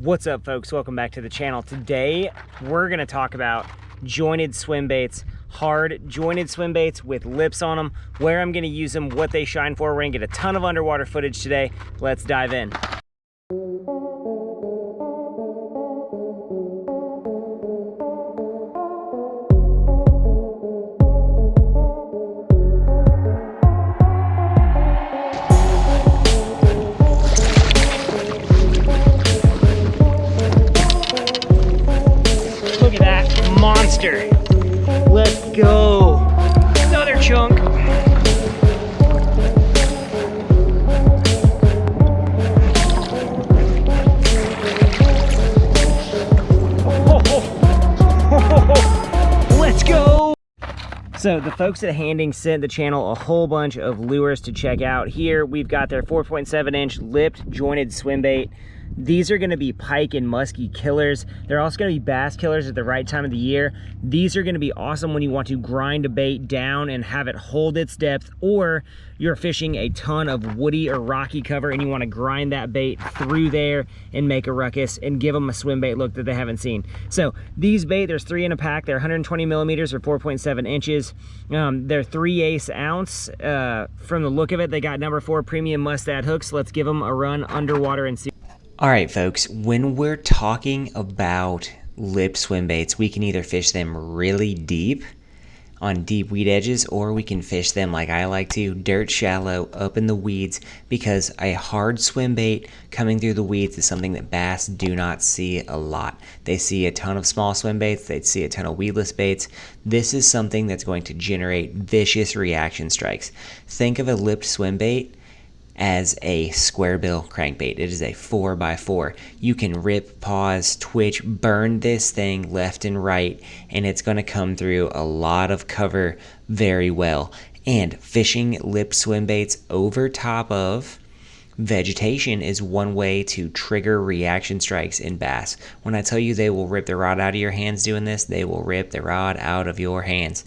What's up, folks? Welcome back to the channel. Today we're going to talk about jointed swim baits, hard jointed swim baits with lips on them, where I'm going to use them, what they shine for. We're going to get a ton of underwater footage today. Let's dive in. Look at that monster. Let's go. Another chunk. Let's go. So the folks at Handing sent the channel a whole bunch of lures to check out. Here we've got their 4.7-inch lipped jointed swim bait. These are going to be pike and muskie killers. They're also going to be bass killers at the right time of the year. These are going to be awesome when you want to grind a bait down and have it hold its depth, or you're fishing a ton of woody or rocky cover and you want to grind that bait through there and make a ruckus and give them a swim bait look that they haven't seen. So these bait, there's 3 in a pack. They're 120 millimeters or 4.7 inches. They're 3/8 ounce. From the look of it, they got number 4 premium mustad hooks. Let's give them a run underwater and see. All right, folks, when we're talking about lip swim baits, we can either fish them really deep on deep weed edges, or we can fish them like I like to, dirt shallow, up in the weeds, because a hard swim bait coming through the weeds is something that bass do not see a lot. They see a ton of small swim baits, they see a ton of weedless baits. This is something that's going to generate vicious reaction strikes. Think of a lipped swim bait as a square bill crankbait. It is a 4x4. You can rip, pause, twitch, burn this thing left and right, and it's going to come through a lot of cover very well. And fishing lip swim baits over top of vegetation is one way to trigger reaction strikes in bass. When I tell you they will rip the rod out of your hands doing this, they will rip the rod out of your hands.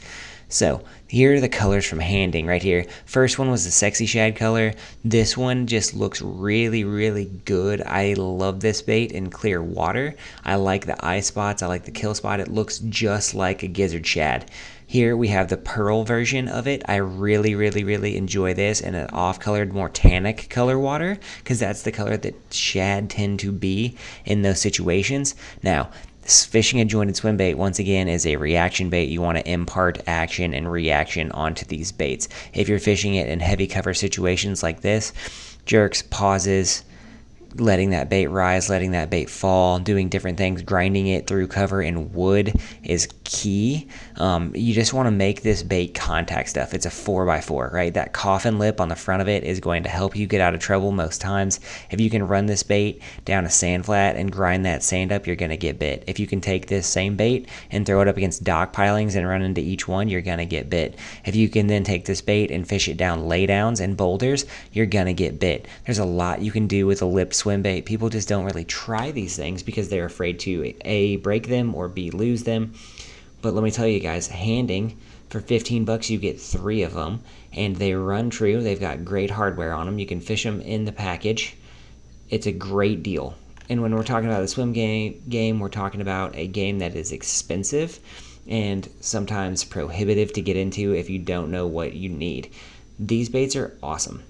So here are the colors from Handing right here. First one was the sexy shad color. This one just looks really, really good. I love this bait in clear water. I like the eye spots. I like the kill spot. It looks just like a gizzard shad. Here we have the pearl version of it. I really, really, really enjoy this in an off-colored, more tannic color water, because that's the color that shad tend to be in those situations. Now, fishing a jointed swim bait, once again, is a reaction bait. You want to impart action and reaction onto these baits. If you're fishing it in heavy cover situations like this, jerks, pauses, letting that bait rise, letting that bait fall, doing different things, grinding it through cover and wood is key. You just want to make this bait contact stuff. It's a 4x4, right? That coffin lip on the front of it is going to help you get out of trouble most times. If you can run this bait down a sand flat and grind that sand up, you're going to get bit. If you can take this same bait and throw it up against dock pilings and run into each one, you're going to get bit. If you can then take this bait and fish it down laydowns and boulders, you're going to get bit. There's a lot you can do with a lip swim bait. People just don't really try these things because they're afraid to A, break them, or B, lose them. But let me tell you guys, Handing, for 15 bucks you get 3 of them, and they run true. They've got great hardware on them. You can fish them in the package. It's a great deal. And when we're talking about a swim game, we're talking about a game that is expensive and sometimes prohibitive to get into if you don't know what you need. These baits are awesome.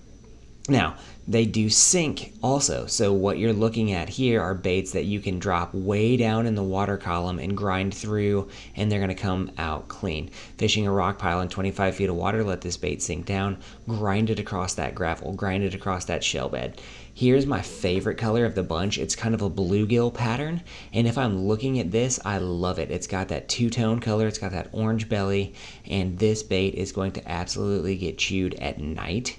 Now, they do sink also, so what you're looking at here are baits that you can drop way down in the water column and grind through, and they're going to come out clean. Fishing a rock pile in 25 feet of water, let this bait sink down, grind it across that gravel, grind it across that shell bed. Here's my favorite color of the bunch. It's kind of a bluegill pattern, and if I'm looking at this, I love it. It's got that two-tone color, it's got that orange belly, and this bait is going to absolutely get chewed at night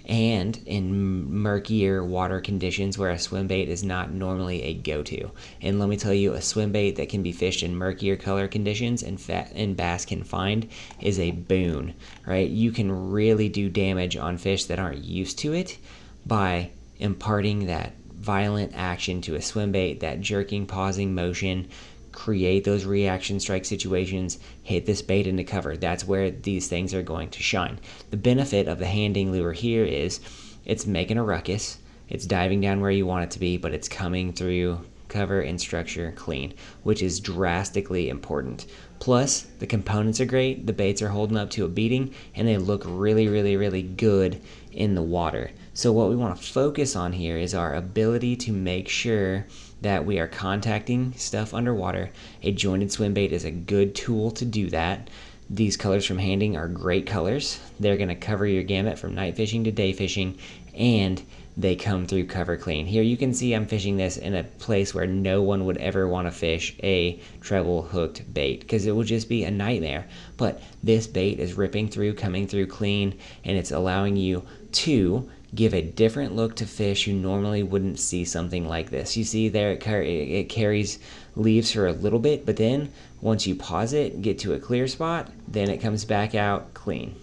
and in murkier water conditions where a swim bait is not normally a go-to. And let me tell you, a swim bait that can be fished in murkier color conditions and bass can find is a boon, right? You can really do damage on fish that aren't used to it by imparting that violent action to a swim bait, that jerking, pausing motion, create those reaction strike situations, hit this bait into cover. That's where these things are going to shine. The benefit of the Handing lure here is it's making a ruckus. It's diving down where you want it to be, but it's coming through cover, and structure clean, which is drastically important. Plus, the components are great, the baits are holding up to a beating, and they look really, really, really good in the water. So what we want to focus on here is our ability to make sure that we are contacting stuff underwater. A jointed swim bait is a good tool to do that. These colors from Handing are great colors. They're going to cover your gamut from night fishing to day fishing, and they come through cover clean. Here you can see I'm fishing this in a place where no one would ever want to fish a treble hooked bait because it would just be a nightmare. But this bait is ripping through, coming through clean, and it's allowing you to give a different look to fish who normally wouldn't see something like this. You see there it carries leaves for a little bit, but then once you pause it, get to a clear spot, then it comes back out clean.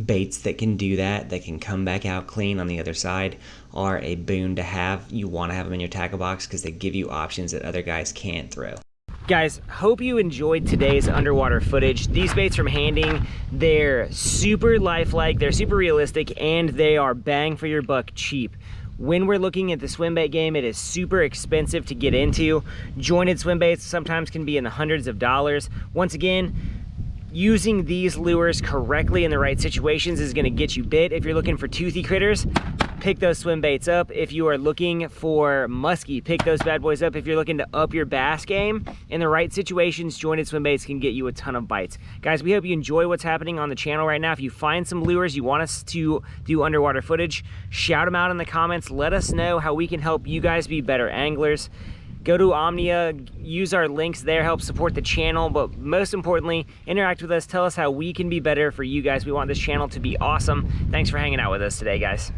Baits that can do that, that can come back out clean on the other side, are a boon to have. You want to have them in your tackle box because they give you options that other guys can't throw. Guys, hope you enjoyed today's underwater footage. These baits from Handing, they're super lifelike, they're super realistic, and they are bang for your buck cheap. When we're looking at the swim bait game, it is super expensive to get into. Jointed swim baits sometimes can be in the hundreds of dollars. Once again, using these lures correctly in the right situations is going to get you bit. If you're looking for toothy critters, pick those swim baits up. If you are looking for muskie, pick those bad boys up. If you're looking to up your bass game, in the right situations, jointed swim baits can get you a ton of bites. Guys, we hope you enjoy what's happening on the channel right now. If you find some lures you want us to do underwater footage, shout them out in the comments. Let us know how we can help you guys be better anglers. Go to Omnia, use our links there, help support the channel, but most importantly, interact with us, tell us how we can be better for you guys. We want this channel to be awesome. Thanks for hanging out with us today, guys.